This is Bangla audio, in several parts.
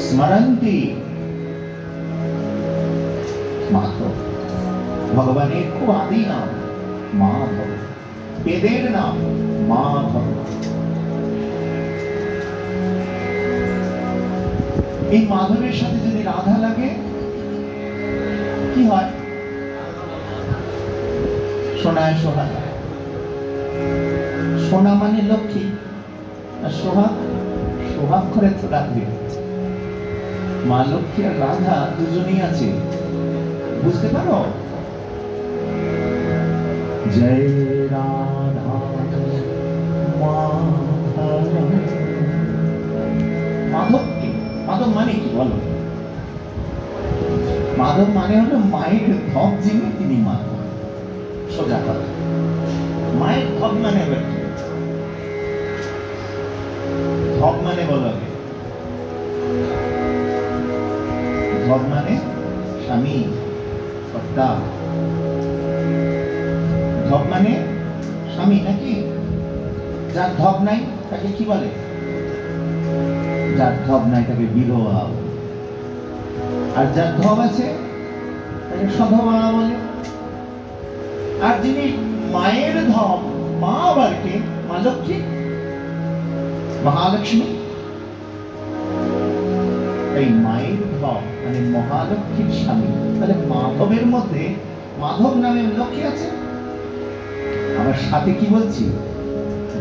স্মরন্তি মাধব। ভগবানের খুব আদি নাম মাধব, বেদের নাম মাধব। এই মাধবের সাথে যদি রাধা লাগে কি হয়? সোনায় সোহাগ। সোনা মানে লক্ষ্মী, আর সোহাগ সোহাগ করে তো রাখবে। মা লক্ষ্মী আর রাধা দুজনেই আছে, বুঝতে পারো? জয় রাধা মাধব কি? মাধব মানে কি বলো? মাধব মানে হলো মায়ের ধব যিনি, তিনি মাধব। সোজা কথা, মায়ের ধব মানে ধব মানে বলো, ধব মানে স্বামী, কর্তা। ধব মানে স্বামী নাকি? যার ধব নাই তাকে কি বলে? যার ধব নাই তাকে বিধবা, আর যার ধব আছে তাকে সধবা বলে। আর যিনি মায়ের ধব, মা আবার কে? মা লক্ষ্মী, মহালক্ষ্মী। এই মায়ের ধব মানে মহালক্ষ্মীর স্বামী। তাহলে মাধবের মধ্যে মাধব নামে লক্ষ্মী আছে। আমার সাথে কি বলছি?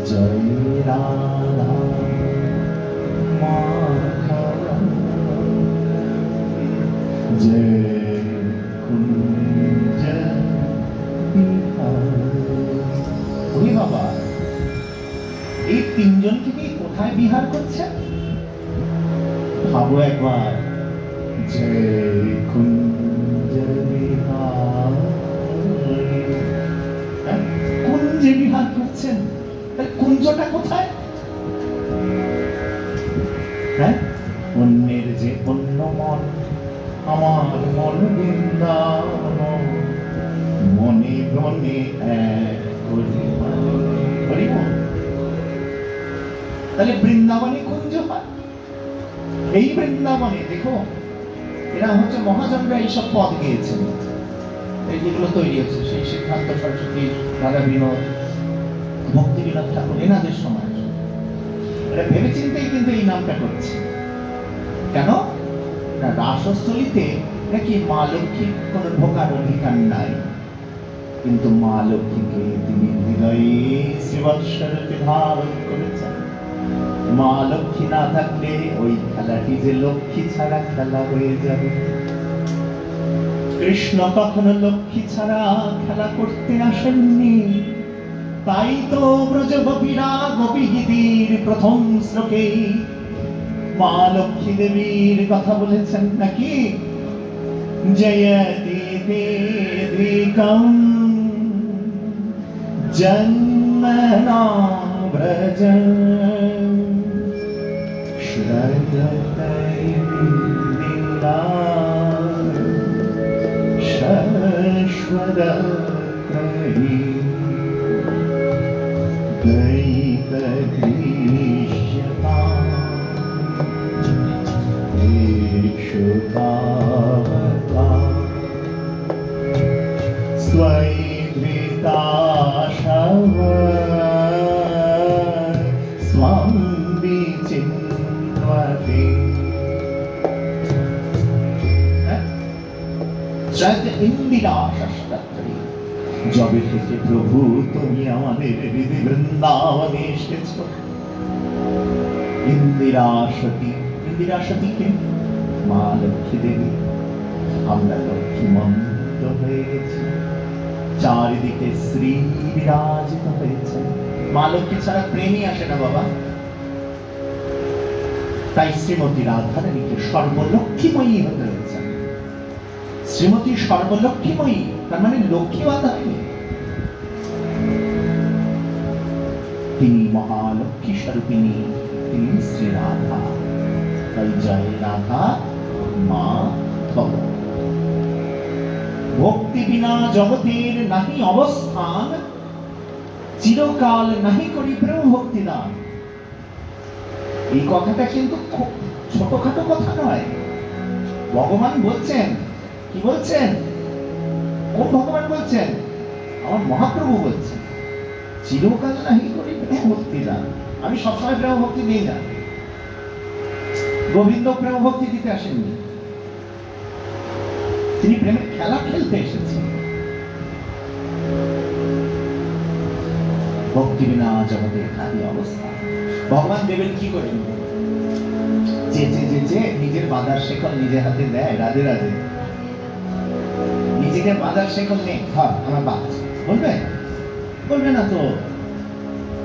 জয় রাধা মাধব, জয় কুঞ্জ বিহার। বাবা, এই তিনজনকে নিয়ে কোথায় বিহার করছে ভাবো একবার। জয় কুঞ্জ বিহার, কুঞ্জে বিহার করছেন। কুঞ্জটা কোথায়? হ্যাঁ, অন্যের যে অন্য মন, আমার মন বৃন্দাবন, মনে মনে এক করি। তাহলে বৃন্দাবনে কুঞ্জ হয়। এই বৃন্দাবনে দেখো, এরা হচ্ছে মহাজনরা এইসব পদ গিয়েছেন, যেগুলো তৈরি হচ্ছে সেই সিদ্ধান্ত সরস্বতী, রাধা বিনোদ, ভক্তি বিনোদ ঠাকুর, এনাদের সময় এরা ভেবে চিন্তেই কিন্তু এই নামটা করছে। কেন না, রাসস্থলীতে নাকি মা লক্ষ্মীর কোন ঢোকার অধিকার নাই, কিন্তু মা লক্ষ্মীকে তিনি হৃদয়ে শ্রীবৎসরূপে ধারণ করেছেন। মা লক্ষ্মী না থাকলে ওই খেলাটি যে লক্ষ্মী ছাড়া খেলা হয়ে যাবে। কৃষ্ণ কখনো লক্ষ্মী ছাড়া খেলা করতে আসেননি, তাই তো ব্রজ গোপীরা গোপী গীতির প্রথম শ্লোকে মা লক্ষ্মী দেবীর কথা বলেছেন নাকি? জয়তি দেধিকম জন্মনা ব্রজ শ্রদ্ধতৈ বিন্দা শাশ্বতত্রয়ী দৈতদৃশ্যতা একশুভাবতা स्वैधृताशव स्वं विचिन्वते। ইন্দিরা ষষ্ঠী, যবে থেকে প্রভু তুমি আমাদের হৃদয় বৃন্দাবনে এসেছ। ইন্দিরা সতী, ইন্দিরা সতীকে মা লক্ষ্মী দেবী। আমরা লক্ষ্মী মন্ত্র হয়ে গেছি, চারিদিকে শ্রী বিরাজিত হয়েছে। মা লক্ষ্মী ছাড়া প্রেমই আসে না বাবা। তাই শ্রীমতী রাধারানীকে সর্বলক্ষ্মীময়ী হতে হয়েছে। শ্রীমতী সর্বলক্ষ্মীময়ী, তার মানে লক্ষ্মী বাধা হয়নি, তিনি মহালক্ষ্মী স্বরূপিণী, তিনি শ্রী রাধা। তাই জয় রাধা মাধব। ভক্তি বিনা জগতের নাহি অবস্থান, চিরকাল নাহি করি প্রেম ভক্তি দান। এই কথাটা কিন্তু খুব ছোটখাটো কথা নয়। ভগবান বলছেন, কি বলছেন? কোন ভগবান বলছেন? আমার মহাপ্রভু বলছেন, চিরকাল নাহি করি প্রেম ভক্তি দান। আমি সবসময় প্রেম ভক্তি দিই না। গোবিন্দ প্রেম ভক্তি দিতে আসেননি, তিনি প্রেমের খেলা খেলতে এসেছেন। ভক্তি বিনা জগতের খালি অবস্থা। ভগবান দেবেন কি করেন? যে নিজের বাঁধার শেকল নিজে হাতে দেয়। রাধে রাধে। নিজেকে বাঁধার শেকল নেই, ধর আমার বাদ বলবে, বলবে না তো।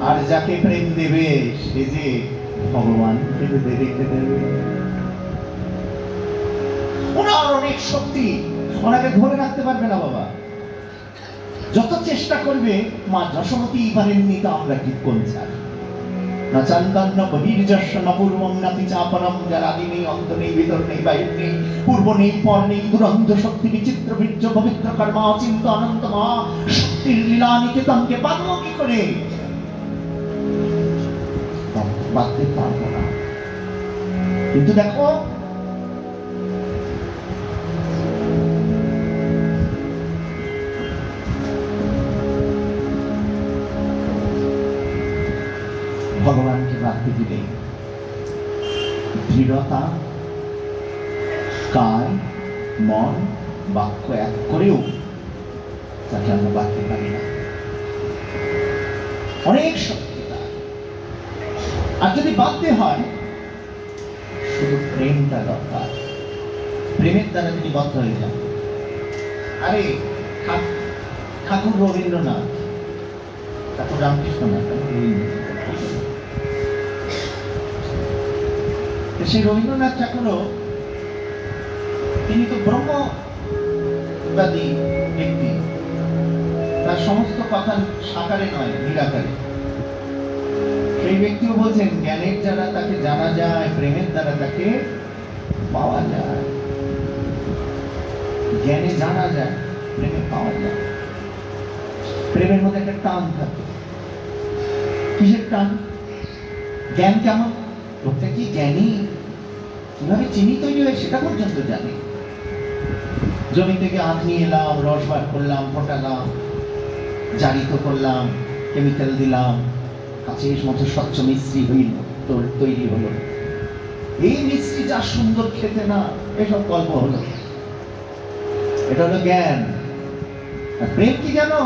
আর যাকে প্রেম দেবে সে যে ভগবান খেতে রেখে দেবে। ওনার অনেক শক্তি, ওনাকে ধরে রাখতে পারবে না বাবা। যত চেষ্টা করবে, মা যশোমতী পারেননি তো আমরা কি কোন ছাড় না চান্দান্ন বহির্যস্য ন পূর্বং না পিচাপরম, যার আদি নেই, অন্ত নেই, ভিতর নেই, বাইর নেই, পূর্ব নেই, পর নেই, দুরন্ত শক্তি, বিচিত্র বীর্য, পবিত্র কর্মা, অচিন্ত অনন্ত মা শক্তির লীলা নিকেতনকে বাঁধবো কি করে? বাঁধতে পারবো না। কিন্তু দেখো, ভগবানকে বাঁধতে দিলে দৃঢ়তা, কায়, মন, বাক্য এক করেও তাকে আমরা বাঁধতে পারি না। অনেক শক্তি তার। আর যদি বাঁধতে হয়, শুধু প্রেমটা দরকার। প্রেমের দ্বারা তিনি বদ্ধ হয়ে যান। আরে ঠাকুর রবীন্দ্রনাথ, ঠাকুর রামকৃষ্ণ না, সেই রবীন্দ্রনাথ ঠাকুরও তিনি তো ব্রহ্মবাদী ব্যক্তি। তার সমস্ত কথা সাকারে নয়, নিরাকারে। সেই ব্যক্তিও বলছেন, জ্ঞানের দ্বারা তাকে জানা যায়, প্রেমের দ্বারা তাকে পাওয়া যায়। জ্ঞানে জানা যায়, প্রেমে পাওয়া যায়। প্রেমের মধ্যে একটা টান থাকে। কিসের টান? জ্ঞান কেমন? লোকটা কি জ্ঞানী? কিভাবে চিনি তৈরি হয় সেটা পর্যন্ত জানে। জমি থেকে আখ নিয়ে এলাম, রস বার করলাম, ফোটালাম, জারিত করলাম, কেমিক্যাল দিলাম, কাঁচের মতো স্বচ্ছ মিশ্রি হইল, তৈরি হলো। এই মিশ্রি যা সুন্দর খেতে, না এসব গল্প হলো। এটা হলো জ্ঞান। আর প্রেম কি জানো?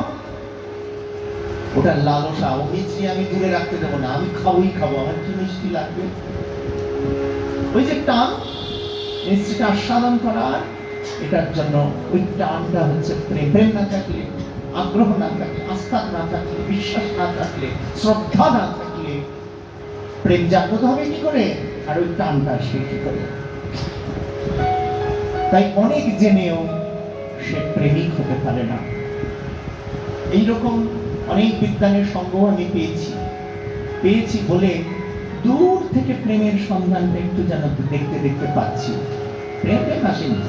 ওটা লালসা। ও মিষ্টি আমি দূরে রাখতে দেবো না, আমি খাবোই খাবো, আমার কি মিষ্টি লাগবে। ওই যে টান, মিষ্টিটা আস্বাদন করার, এটার জন্য ওই টানটা হচ্ছে প্রেম। প্রেম না থাকলে, আগ্রহ না থাকলে, আস্থা না থাকলে, বিশ্বাস না থাকলে, শ্রদ্ধা না থাকলে প্রেম জাগ্রত হবে কি করে? আর ওই টানটা সে কি করে? তাই অনেক জেনেও সে প্রেমিক হতে পারে না। এইরকম অনেক বিজ্ঞানের সঙ্গ আমি পেয়েছি বলে দূর থেকে প্রেমের সন্ধানটা একটু যেন দেখতে দেখতে পাচ্ছি। প্রেম আসেনি।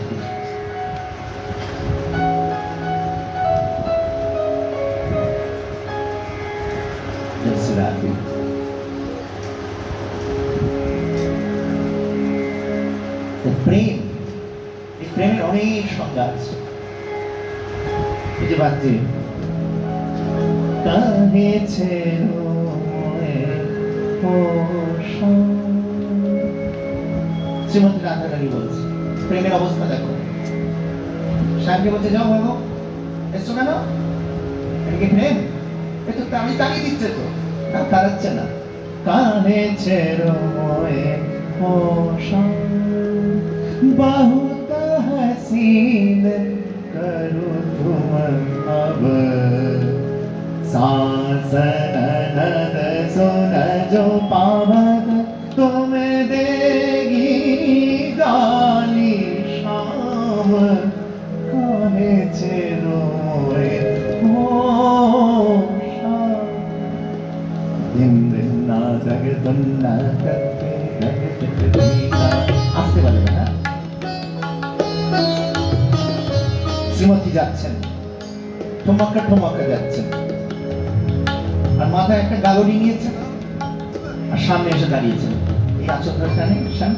প্রেম, এই প্রেমের অনেক সংজ্ঞা আছে। এই যে বাচ্চা কাঁদেছে শ্রীমতী রাধারানী বলছে, প্রেমের অবস্থা দেখো। সাহেবকে বলছে, যাও বলো, এসছো কেন? এটা কি প্রেম? এ তো আমি তাড়িয়ে দিচ্ছে তো। না, তাড়াচ্ছে না। কাঁদেছে बहुत हसीन करूं तुम अब सासनद सुन जो पावक तुम देगी गाली शाम काहे रोए हो शाम दिन दिन ना जग दुन्ना करके আসতে পারবে না। শ্রীমতী যাচ্ছেন, ঠোমাক্কা যাচ্ছেন, আর মাথায় একটা গাগরি নিয়েছেন, আর সামনে এসে দাঁড়িয়েছেন। এই আঁচল ধরে টানে, শান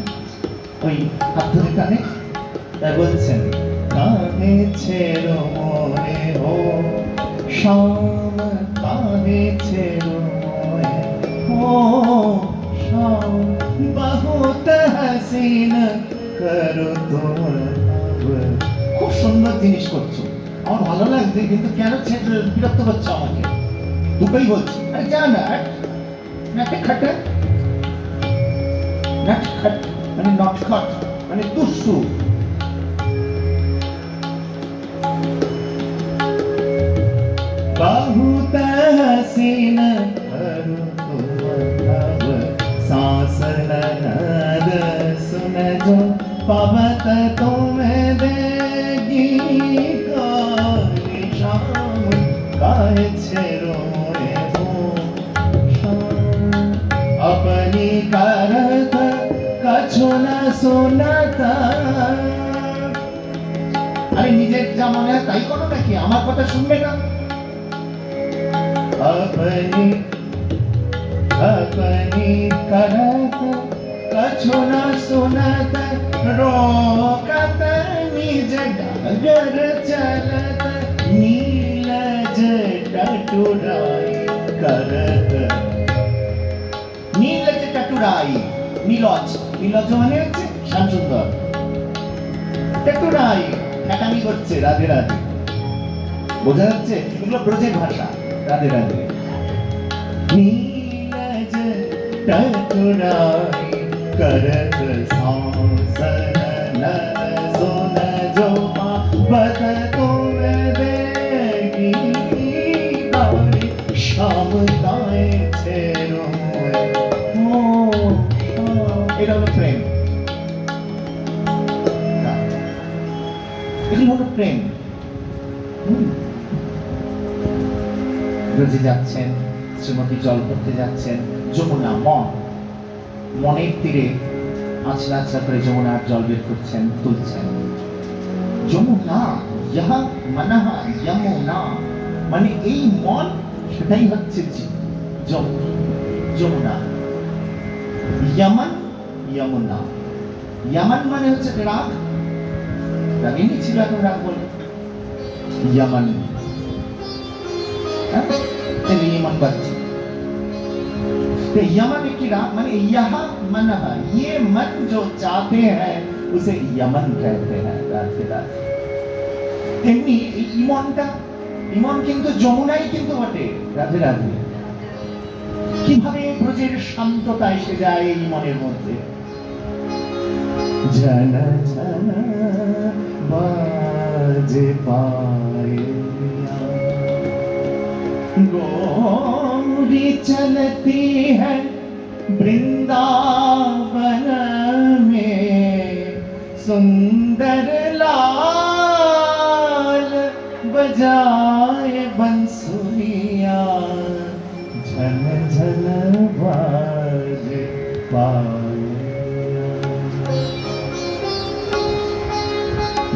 ওই হাত ধরে টানে, তাই বলছেন কাহে ছেড়ো মনে হো শাম, কাহে ছেড়ো মনে হো শাম, বহুত হাসিন করো তোর। খুব সুন্দর জিনিস করছো, আমার ভালো লাগছে, কিন্তু কেন ছেড়ে বিরক্ত করছো আমাকে? দুটোই বলছি, আরে যা না, নাটে খাটে, নাট খাট মানে নট খাট মানে দুষ্টু। बहुत हसीन करो तुम अब सांस ननद सुन जो पवत तुम देगी काली शाम, काहे छेड़ो हो शाम, अपनी करत कछु न सुनता। আরে নিজের যা মনে হয় তাই করো নাকি, আমার কথা শুনবে না? अपनी अपनी करत कछु न सुनत, रोकत निज डगर चलत, नीलज टटुराई करत। নীলজ টটুরাই, নীলজ, নীলজ মানে হচ্ছে শ্যামসুন্দর, টটুরাই ঠেকামি করছে, রাধে রাধে, বোঝা যাচ্ছে? এগুলো ব্রজের ভাষা, রাধে রাধে। নীলজ টটুরাই करत सांस ननद सुन जो पवत तुम देगी काली शाम, काहे छेड़ो हो शाम। এটা হলো প্রেম, এটি হলো প্রেম। ব্রজে যাচ্ছেন, শ্রীমতী জল করতে যাচ্ছেন, যমুনা মনের তীরে আছড়া আছড়া করে যমুনার জল বের করছেন, তুলছেন। যমুনা ইহা মানহা যমুনা, মানে এই মন, সেটাই হচ্ছে যমুনা। ইয়ামান যমুনা, ইয়ামান মানে হচ্ছে রাগ, রাগিনী ছিল, এখন রাগ বলে ইয়ামান, यमन बच्चे तो यमन की रात माने यहाँ मन है, ये मन जो चाहते हैं उसे यमन कहते हैं। राधे राधे। तेमनी ইমনটা, ইমন কিন্তু যমুনাই কিন্তু বটে। রাধে রাধে। কিভাবে ব্রজের শান্ততা এসে যায় এই মনের মধ্যে? জানা জানা বাজে পায়ে गौरी चलती है वृंदावन में, सुंदर लाल बजाए बंसुरिया, झन झन बाजे पाया।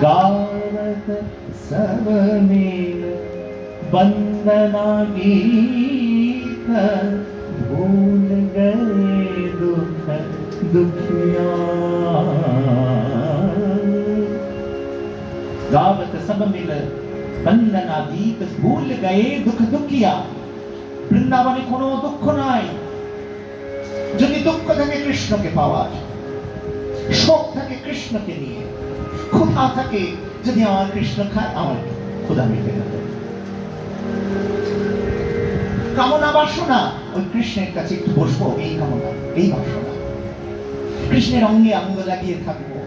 गावत सब मिल वंदना गीत, भूल गए दुख दुखिया। गावत सब मिल वंदना गीत, भूल गए दुख दुखिया। বৃন্দাবনে কোনো দুঃখ নাই। যদি দুঃখ থাকে কৃষ্ণকে পাওয়ার, শোক থাকে কৃষ্ণকে নিয়ে, ক্ষুধা থাকে যদি আমার কৃষ্ণ খায় আমার ক্ষুধা মিটে যাবে। কামনা বাসনা, ওই কৃষ্ণের কাছে একটু বসবো, এই কামনা, এই বাসনা, কৃষ্ণের অঙ্গে অঙ্গ লাগিয়ে থাকবো।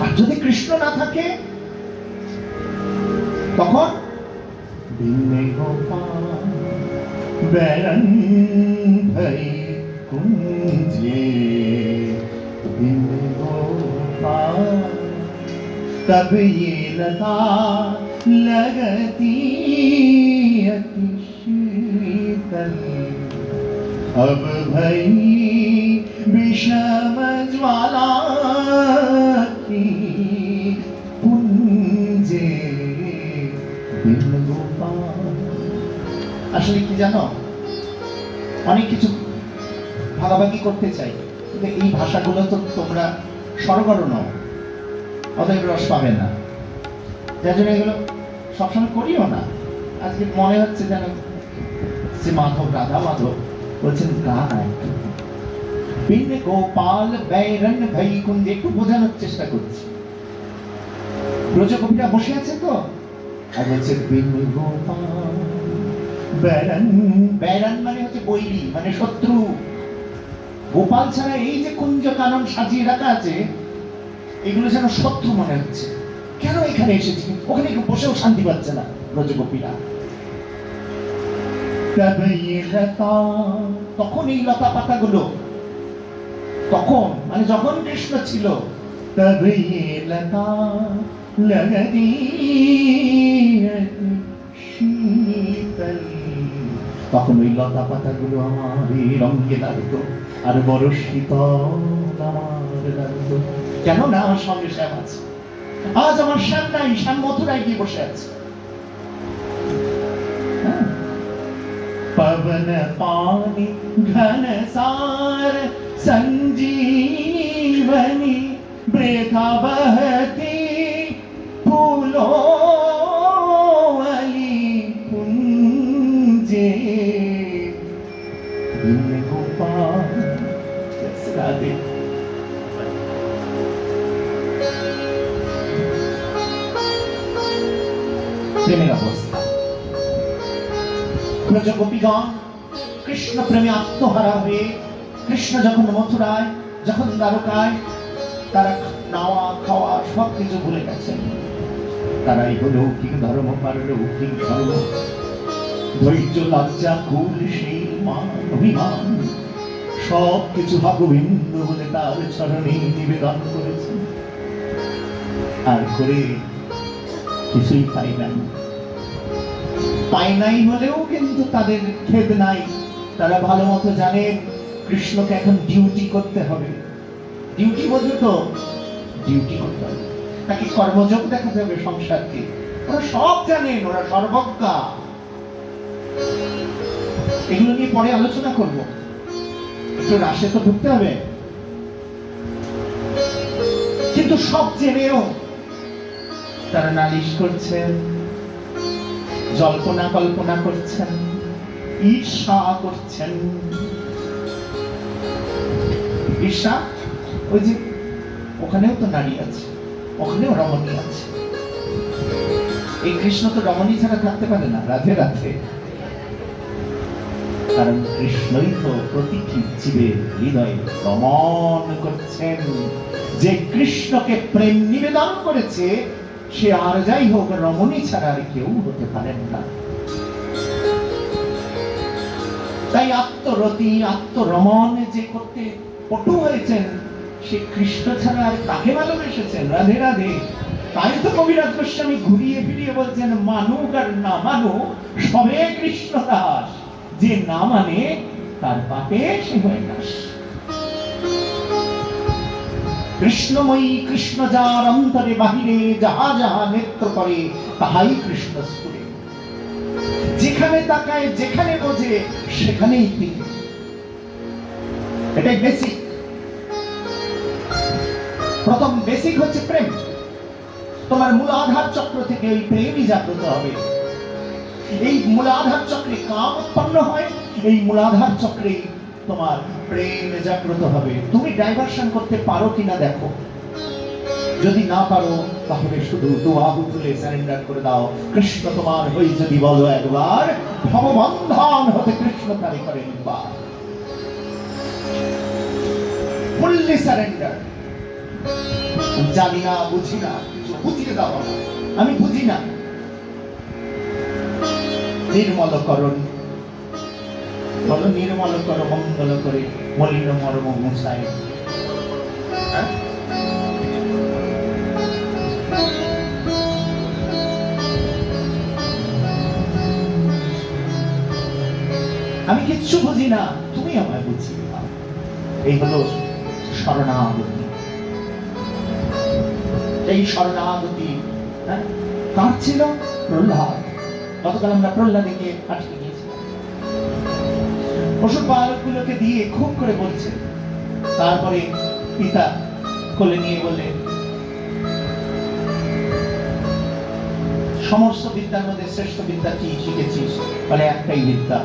আর যদি কৃষ্ণ না থাকে তখন দিনে গোপাল বেড়ন ভই কুঞ্জে, দিনে গোপাল तब ये लता लगती अति शीतल, अब भई विषम ज्वाला की पुंजे दिल गोपाल। আসলে কি জানো, অনেক কিছু ভাগাভাগি করতে চাই, কিন্তু এই ভাষাগুলো তো তোমরা সরগর নও, অতএব রস পাবে না। যার জন্য এগুলো সবসময় করিও না। আজকে মনে হচ্ছে যেন শ্রী মাধব, রাধা মাধব বলছেন গা না একটু, বিন গোপাল बैरन भैकुंज, একটু বোঝানোর চেষ্টা করছি। ব্রজকবিরা বসে আছে তো, আর বলছে বিন গোপাল बैरन, बैरन মানে হচ্ছে বৈরী, মানে শত্রু। গোপাল ছাড়া এই যে কুঞ্জ কানন সাজিয়ে রাখা আছে, এগুলো যেন শত্রু মনে হচ্ছে। কেন এখানে এসেছি? ওখানে বসেও শান্তি পাচ্ছে না ব্রজগোপীরা। তখন এই লতা পাতাগুলো, তখন মানে যখন কৃষ্ণ ছিল, তখন ওই লতা পাতাগুলো আমার রঙে লাগতো, আর বড় শীতল আমার লাগতো। কেন না আমার সঙ্গে শ্যাম আছে। আজ আমার শ্যাম নাই, শ্যাম মথুরায় গিয়ে বসে আছে। पवन पानी घन सार संजीवनी, वृथा बहती फूलों वाली कुंजे, बिन गोपाल राधे। प्रेमेर अवस्था। ব্রজগোপীগণ কৃষ্ণ প্রেমে আত্মহারা হয়ে, কৃষ্ণ যখন মথুরায়, যখন দ্বারকায়, তারা নাওয়া খাওয়া সব কিছু ভুলে গেছেন। তারাই লৌকিক ধর্ম, পারলৌকিক ধর্ম, ধৈর্য, লজ্জা, কুল, শীল, মান, অভিমান সব কিছু গোবিন্দ বলে তার চরণে নিবেদন করেছেন। আর করে কিছুই পাই নাই। পাই নাই হলেও কিন্তু তাদের খেদ নাই। তারা ভালো মতো জানেন কৃষ্ণকে এখন ডিউটি করতে হবে। ডিউটি বোঝো তো, ডিউটি করতে হবে, তাকে কর্মযোগ দেখাতে হবে সংসারকে। ওরা সব জানেন, ওরা সর্বজ্ঞা। এগুলো নিয়ে পরে আলোচনা করব, একটু রাশে তো ঢুকতে হবে। কিন্তু সব জেনেও তারা নালিশ করছেন, জল্পনা কল্পনা করছেন, ঈর্ষা করছেন। ঈর্ষা, ওই যে ওখানেও তো নারী আছে, ওখানেও রমণী আছে। এই কৃষ্ণ তো রমণী ছাড়া থাকতে পারে না, রাধে রাধে। কারণ কৃষ্ণই তো প্রতিটি জীবের হৃদয়ে রমণ করছেন। যে কৃষ্ণকে প্রেম নিবেদন করেছে, সে আর যাই হোক রমণী ছাড়া আর কেউ হতে পারেন না। তাই আত্মরতি, আত্মরমণ যে করতে পটু হয়েছেন, সে কৃষ্ণ ছাড়া আর কাকে ভালোবেসেছেন? রাধে রাধে। তাই তো কবিরাজ গোস্বামী ঘুরিয়ে ফিরিয়ে বলছেন, মানুক আর না মানুক সবে কৃষ্ণ দাস, যে না মানে তার পাপে সে হয় নাশ। কৃষ্ণময়ী কৃষ্ণ যার অন্তরে বাহিরে, যাহা যাহা নেত্র করে তাহাই কৃষ্ণ স্ফুরে। যেখানে তাকায়, যেখানে বোঝে, সেখানেই তিনি। এটাই বেসিক। প্রথম বেসিক হচ্ছে প্রেম। তোমার মূলাধার চক্র থেকে ওই প্রেমই জাগ্রত হবে। এই মূলাধার চক্রে কাম উৎপন্ন হয়, এই মূলাধার চক্রে তোমার প্রেম জাগ্রত হবে। তুমি ডাইভারশন করতে পারো কিনা দেখো। যদি না পারো, তাহলে শুধু দুয়াহু তুলে সারেন্ডার করে দাও। কৃষ্ণ তোমার হই যদি বলো একবার, ভববন্ধন হতে কৃষ্ণ তারে করেন বার। Fully surrender. জানি না, বুঝি না, কিছু বুঝিয়ে দাও না, আমি বুঝি না। নির্মলকরণ, বলো নির্মল কর মঙ্গল করে, মলিন মর্ম মুছায়। আমি কিচ্ছু বুঝি না, তুমি আমায় বুঝিয়ে দাও। এই হলো শরণাগতি। এই শরণাগতি কার ছিল? প্রহ্লাদ। গতকাল আমরা প্রহ্লাদকে আটকে গিয়েছিলাম। পশু বালকগুলোকে দিয়ে খুব করে বলছে। তারপরে পিতা কোলে নিয়ে বললেন, সমস্ত বিদ্যার মধ্যে শ্রেষ্ঠ বিদ্যা কি শিখেছিস? বলে একটাই বিদ্যা,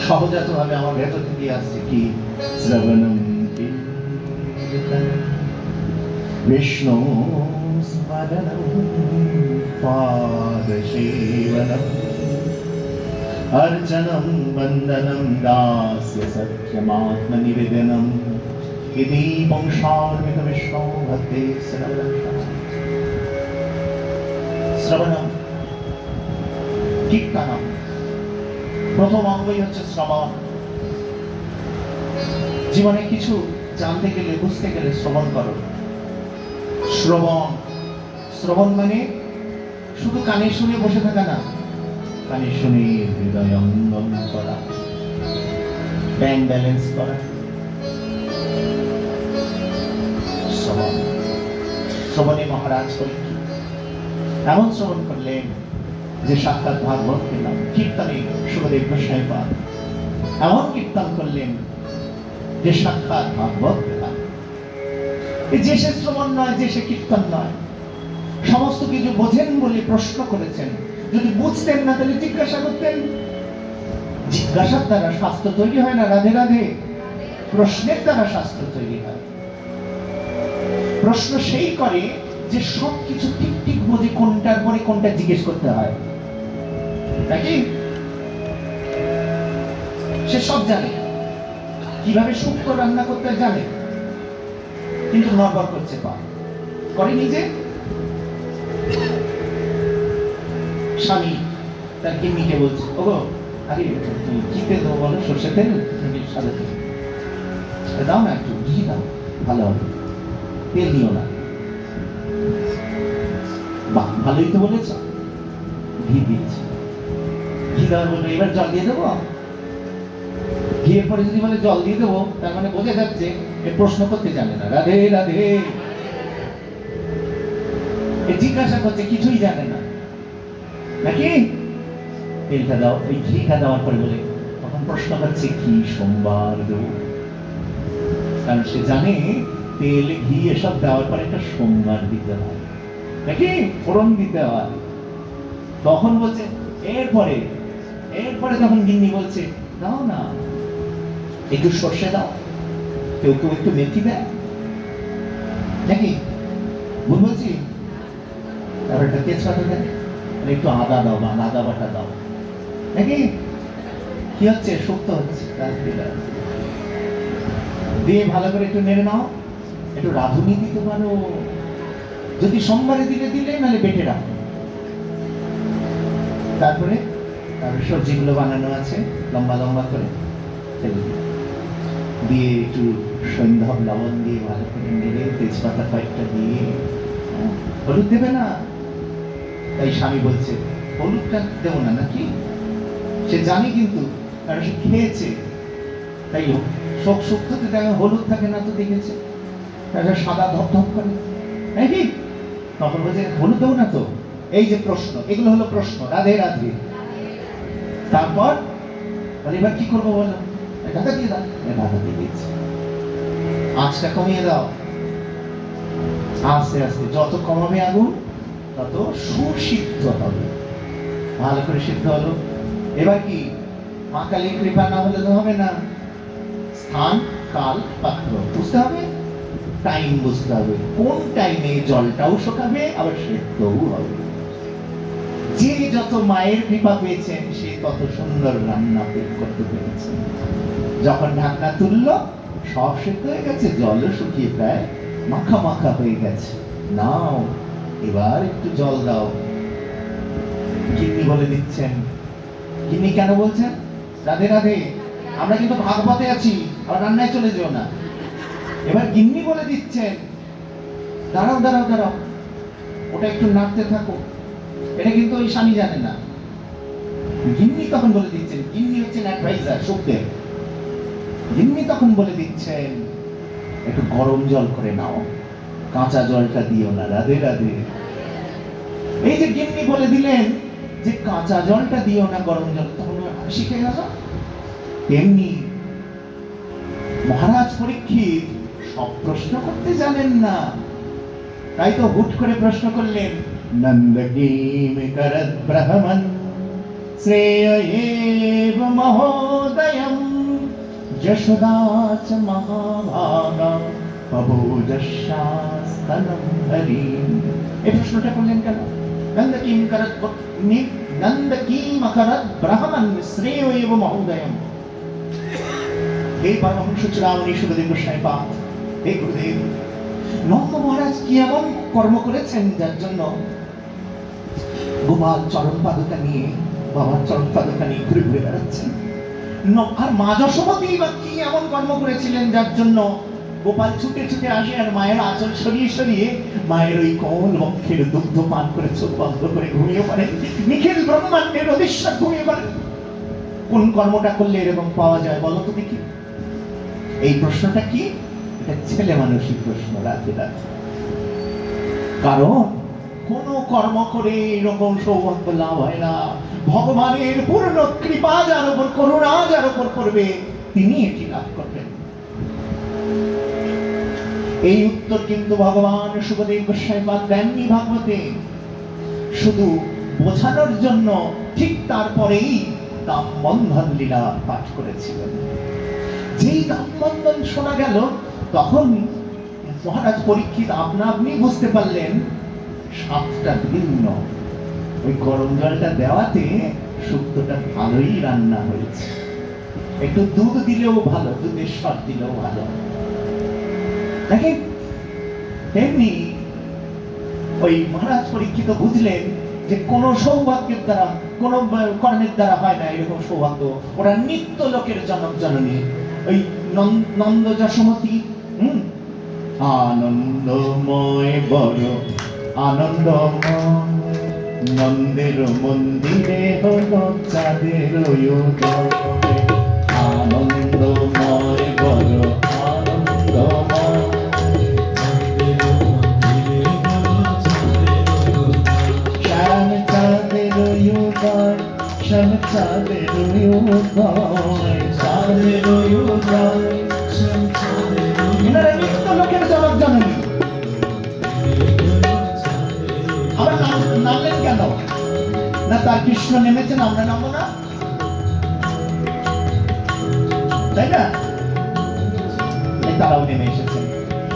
সহজাত ভাবে আমার ভেতর থেকে আসছে, কি? শ্রবণম বিষ্ণু স্মরণম পাদ সেবনম अर्चनं वन्दनं दास्य सत्यमात्म निवेदनम् इति वंशार्मिक विष्णु भक्ते শ্রবণম কীর্তনম। প্রথম অঙ্গই হচ্ছে শ্রবণ। জীবনে কিছু জানতে গেলে, বুঝতে গেলে শ্রবণ করো। শ্রবণ, শ্রবণ মানে শুধু কানে শুনে বসে থাকা না, কানে শুনে হৃদয় অঙ্গম করা, ব্যাংক ব্যালেন্স করা। শ্রবণ, শ্রবণে মহারাজ পরীক্ষিত এমন শ্রবণ করলেন যে সাক্ষাৎ ভাগবত পেলাম। কীর্তনে সুখদেব গোস্বামী পাদ এমন কীর্তন করলেন যে সাক্ষাৎ ভাগবত পেলাম। যে সে শ্রবণ নয়, যে সে কীর্তন নয়, সমস্ত কিছু বোঝেন বলে প্রশ্ন করেছেন। যদি বুঝতেন না তাহলে জিজ্ঞাসা করতেন। জিজ্ঞাসার দ্বারা শাস্ত্র তৈরি হয় না। রাধে রাধে। প্রশ্নের দ্বারা শাস্ত্র তৈরি হয়। প্রশ্ন সেই করে যে সবকিছু ঠিক ঠিক বোঝে, কোনটার পরে কোনটা জিজ্ঞেস করতে হয়, নাকি? সে সব জানে, কিভাবে শুক্তো রান্না করতে জানে, কিন্তু নড়বড় করছে পা, করে নিজে। স্বামী তার গিন্নিকে বলছে, ওগো আরে কি তেল দেবো বলো? সর্ষে তেল নাকি সাদা তেল? দাও না, একটু ঘি দাও, ভালো হবে। তেল দিও না। বাহ, ভালোই তো বলেছ। ঘি দিয়েছে। ঘি দেওয়ার বলবে এবার জল দিয়ে দেবো। ঘিয়ের পরে যদি বলে জল দিয়ে দেবো, তার মানে বোঝা যাচ্ছে প্রশ্ন করতে জানে না। রাধে রাধে। জিজ্ঞাসা করছে, কিছুই জানে না, নাকি? তেলটা দাও, ওই ঘিটা দেওয়ার পরে বলে তখন প্রশ্ন করছে কি সোমবার দেবো, কারণ সে জানে তেল ঘি এসব দেওয়ার পরে একটা সোমবার দিতে হয়, নাকি? ফোড়ন দিতে হয়। তখন বলছে এরপরে তখন গিন্নি বলছে দাও না, একটু সর্ষে দাও, কেউ কেউ একটু মেথি দেয়, নাকি? ভুল বলছি? তারপর একটা তেজপাতা দেয়, একটু আদা দাও বা আদা বাটা দাও, নাকি? কি হচ্ছে? শুক্ত হচ্ছে। দিয়ে ভালো করে একটু নেড়ে নাও। একটু রাঁধুনি দিতে পারো, যদি সোমবারে দিলে নাহলে বেটে রাখো। তারপরে সবজিগুলো বানানো আছে লম্বা লম্বা করে, দিয়ে একটু সৈন্ধব লবণ দিয়ে ভালো করে নেড়ে, তেজপাতা কয়েকটা দিয়ে, হলুদ দেবে না। তাই স্বামী বলছে হলুদটা দেবো না, নাকি? সে জানে কিন্তু, কারণ সে খেয়েছে। তাই সব শুক্তোতে দেখা হলুদ থাকে না, তো দেখেছে সাদা ধপধপ করে, নাকি? তখন বলছে হলুদ দেবো না তো। এই যে প্রশ্ন, এগুলো হলো প্রশ্ন। রাধে রাধে। তারপর এবার কি করবো বলো? ঢাকা দিয়ে দাও। ঢাকা দিয়ে দিচ্ছে। আঁচটা কমিয়ে দাও। আস্তে আস্তে যত কমাবে আগুন তত সুসিদ্ধ হবে। ভালো করে সিদ্ধ হলো। এবার কি? মা কালীর কৃপা না হলে তো হবে না। স্থান, কাল, পাত্র বুঝতে হবে, টাইম বুঝতে হবে। কোন টাইমে জলটাও শুকাবে, আবার সিদ্ধও হবে। যে যত মায়ের কৃপা পেয়েছেন সে তত সুন্দর রান্না করতে পেরেছেন। যখন ঢাকনা তুললো, সব সিদ্ধ হয়ে গেছে, জলও শুকিয়ে প্রায় মাখা মাখা হয়ে গেছে। নাও এবার একটু জল দাও। গিন্নি বলে দিচ্ছেন। গিন্নি কেন বলছেন? রাধে রাধে। আমরা কিন্তু ভাগবতে আছি, আবার রান্নায় চলে যেও না। এবার গিন্নি বলে দিচ্ছেন দাঁড়াও দাঁড়াও দাঁড়াও, ওটা একটু নাড়তে থাকো। এটা কিন্তু ওই স্বামী জানে না। গিন্নি তখন বলে দিচ্ছেন, গিন্নি হচ্ছেন অ্যাডভাইজার সুখদেব। গিন্নি তখন বলে দিচ্ছেন একটু গরম জল করে নাও, কাঁচা জলটা দিও না। রাধে রাধে। এই যে গিন্নি বলে দিলেন যে কাঁচা জলটা দিও না, গরম জল, তখন শিখে গেল। তেমনি মহারাজ পরীক্ষিত সব প্রশ্ন করতে জানেন না, তাই তো হুট করে প্রশ্ন করলেন, নন্দ কিম করত ব্রহ্মন শ্রেয়ৈব মহোদয়ম যশোদা চ মহাভাগা পবুজস্যাস্তনম হরি। এই প্রশ্নটা করলেন কেন? নন্দ কিম করত ব্রহ্মন শ্রেয়ৈব মহোদয়ম। হে পরমহংস চূড়ামণি সুখদেব গোস্বামী পাদ, হে গুরুদেব, নন্দ মহারাজ কি এমন কর্ম করেছেন যার জন্য গোপাল চরণ পাদুকা নিয়ে, বাবার চরণ পাদুকা নিয়ে ঘুরে ঘুরে বেড়াচ্ছেন? আর মা যশোমতী বা কি এমন কর্ম করেছিলেন যার জন্য গোপাল ছুটে ছুটে আসে আর মায়ের আঁচল সরিয়ে সরিয়ে মায়ের ওই কোমল বক্ষের দুগ্ধ পান করে চোখ বন্ধ করে ঘুমিয়ে পড়েন, নিখিল ব্রহ্মাণ্ডের অধীশ্বর ঘুমিয়ে পড়েন? কোন কর্মটা করলে এরকম পাওয়া যায় বলো তো দেখি? এই প্রশ্নটা কি? এটা ছেলে মানুষই প্রশ্ন রাতে রাতে। কারণ কোন কর্ম করে এরকম সৌভাগ্য লাভ হয় না। ভগবানের পূর্ণ কৃপা যার উপর, করুণা যার উপর করবে, তিনি এটি লাভ করবেন। এই উত্তর কিন্তু ভগবান সুখদেব গোস্বামী পাদ দেননি ভাগবতে, শুধু বোঝানোর জন্য ঠিক তারপরেই দামবন্ধন লীলা পাঠ করেছিলেন। যেই দামবন্ধন শোনা গেল, তখন মহারাজ পরীক্ষিত আপনা আপনি বুঝতে পারলেন স্বাদটা ভিন্ন। ওই গরম জলটা দেওয়াতে শুক্তোটা ভালোই রান্না হয়েছে। একটু দুধ দিলেও ভালো, দুধের স্বাদ দিলেও ভালো। দেখেন, তেমনি ওই মহারাজ পরীক্ষিত বুঝলেন যে কোন সৌভাগ্যের দ্বারা, কোন কর্মের দ্বারা হয় না এরকম সৌভাগ্য। ওরা নিত্য লোকের জনক জননী, ওই নন্দ যশোমতী আনন্দময়, বড় আনন্দময়, নন্দের মন্দিরে হলো চাঁদের উদয়। আনন্দময়, বড় আনন্দময়, শ্যাম চাঁদের উদয়, শ্যাম চাঁদের উদয়, চাঁদের উদয়, শ্যাম চাঁদের উদয়। এনারা নিত্য লোকের জনক জননী। আবার নামলেন কেন? না তার কৃষ্ণ নেমেছেন, আমরা নামবো না? তাই না? তারাও নেমে এসেছেন।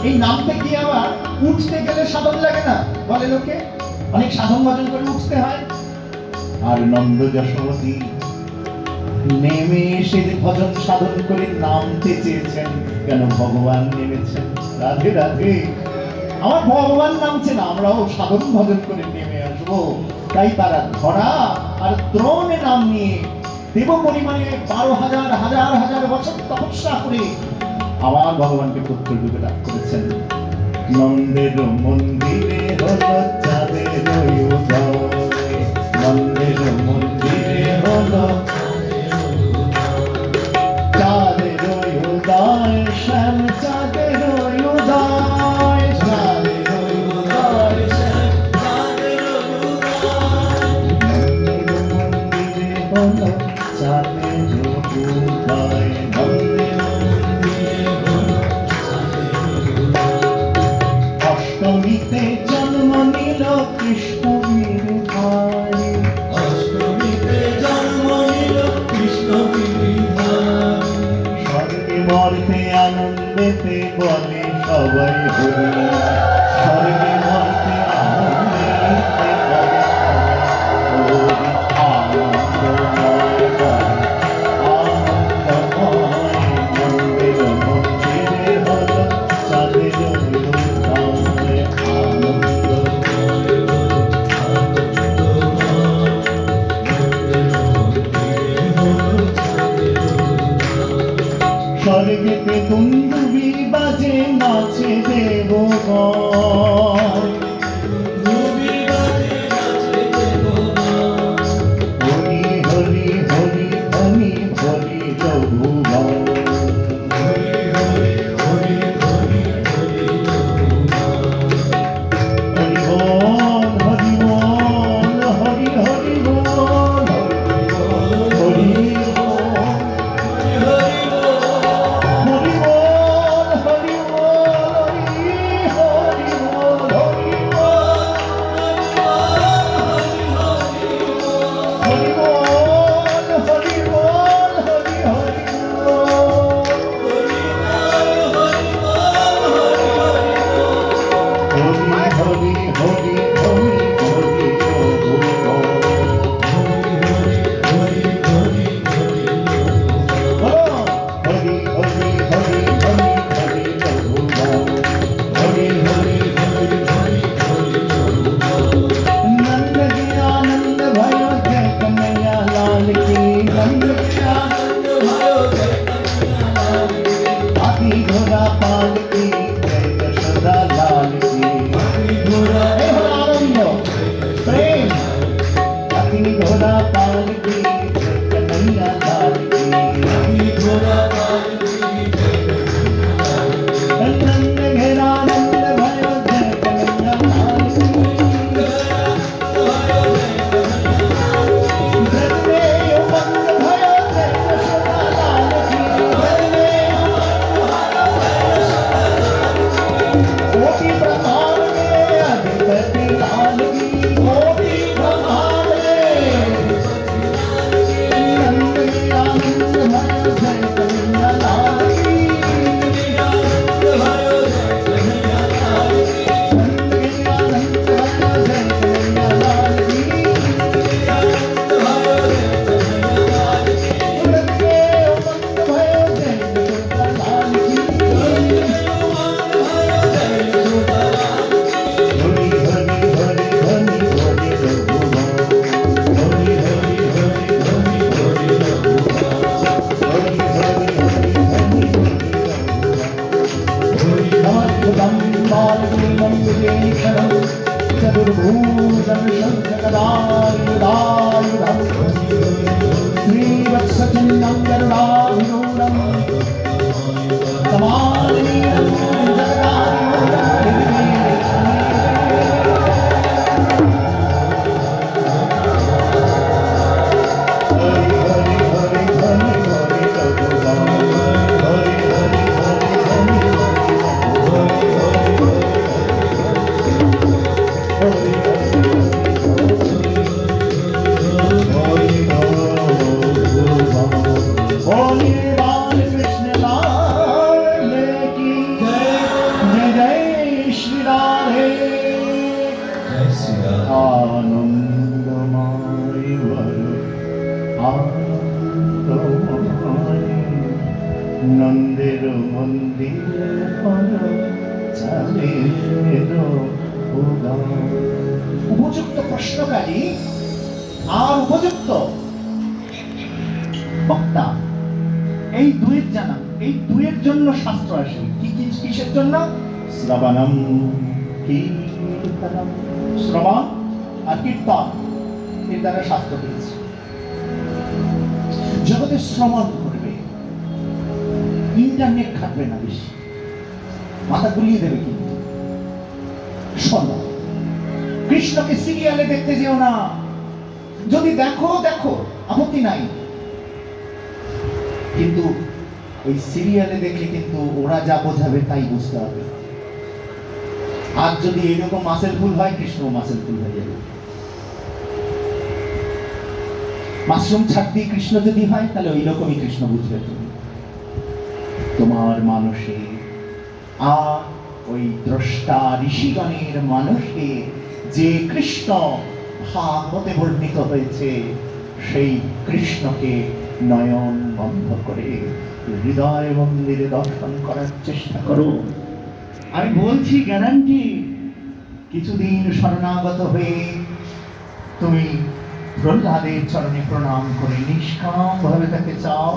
এই নামতে কি আবার উঠতে গেলে সাধন লাগে না বলে লোকে? অনেক সাধন ভজন করে উঠতে হয়। আর নন্দ যশোমতী নেমে এসে ভজন সাধন করে নামতে চেয়েছেন কেন? ভগবান নেমেছেন। রাধে রাধে, আমার ভগবান নামছেন, আমরাও সাধন ভজন করে নেমে আসবো। তাই তারা ধরা আর দ্রোণে নাম নিয়ে দেব পরিমাণে 12,000 হাজার হাজার বছর তপস্যা করে আবার ভগবানকে পুত্র রূপে লাভ করেছেন। নন্দের মন্দিরে হলো চাঁদের উদয়, নন্দের মন্দিরে হলো চাঁদের উদয়, শ্যাম চাঁদের উদয়, চাঁদের উদয়, শ্যাম চাঁদের উদয়, নন্দের মন্দিরে হলো চাঁদের উদয়, নন্দের মন্দিরে হলো চাঁদের উদয়। অষ্টমীতে জন্ম নিল কৃষ্ণবীর ভাই, অষ্টমীতে জন্ম নিল কৃষ্ণবীর ভাই। স্বর্গে মর্তে আনন্দেতে বলে সবাই হরি, স্বর্গে মর্তে আনন্দেতে বলে হরি। আনন্দময়, আনন্দময়, নন্দের মন্দিরে হলো চাঁদের উদয়, আনন্দময়, স্বর্গেতে দুন্দুবি বাজে নাচে দেবগণ, হরি হরি হরি হরি হরি রঘুগণ, হরি হরি হরি হরি হরি রঘুগণ, হরি বল হরি বল হরি হরি বল, হরি বল হরি বল श्रीवत्सचिन्नं करुणाभिरूढं समानीयं নন্দের মন্দির উপযুক্ত প্রশ্নকারী আর উপযুক্ত বক্তা, এই দুয়ের জানা, এই দুয়ের জন্য শাস্ত্র আসে। কি কি কিসের জন্য? শ্রবণম কীর্তনম, শ্রবণ আর কীর্তন, এর দ্বারা শাস্ত্র দিয়েছে। জগতে শ্রবণ করবে, ইন্টারনেট খাটবে না বেশি, মাথা গুলিয়ে দেবে। কিন্তু শোনো, কৃষ্ণকে সিরিয়ালে দেখতে যেও না। যদি দেখো দেখো, আপত্তি নাই, কিন্তু ওই সিরিয়ালে দেখলে কিন্তু ওরা যা বোঝাবে তাই বুঝতে হবে। আর যদি এরকম মাসেল ফুল হয়, কৃষ্ণ মাসেল ফুল হয়ে যাবে। মাশরুম ছাড় দিয়ে কৃষ্ণ যদি হয়, তাহলে ওই রকমই কৃষ্ণ বুঝবে তুমি। তোমার মানুষে আর ওই দ্রষ্টা ঋষিগণের মানুষে যে কৃষ্ণ ভাগবতে বর্ণিত হয়েছে, সেই কৃষ্ণকে নয়ন বন্ধ করে হৃদয় মন্দিরে দর্শন করার চেষ্টা করো। আমি বলছি গ্যারান্টি, কিছুদিন শরণাগত হয়ে তুমি প্রহ্লাদের চরণে প্রণাম করে নিষ্কাম ভাবে তাকে চাও,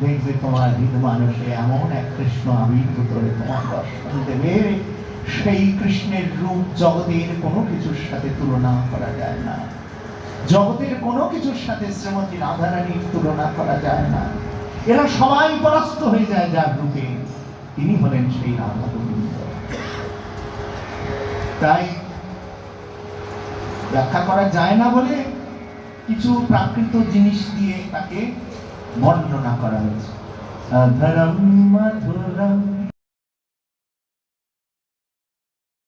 দেখবে তোমার হৃদয় মানুষে এমন এক কৃষ্ণ আবির্ভূত হয়ে তোমার দর্শন দেবে। সেই কৃষ্ণের রূপ জগতের কোনো কিছুর সাথে তুলনা করা যায় না। জগতের কোনো কিছুর সাথে শ্রীমতী রাধারানীর তুলনা করা যায় না। এরা সবাই পরাস্ত হয়ে যায় যার রূপে। তিনি হলেন সেই রাধা গোবিন্দ। তাই ব্যাখ্যা করা যায় না বলে কিছু প্রাকৃত জিনিস দিয়ে তাকে বর্ণনা করা হয়েছে। অধরম মধুরম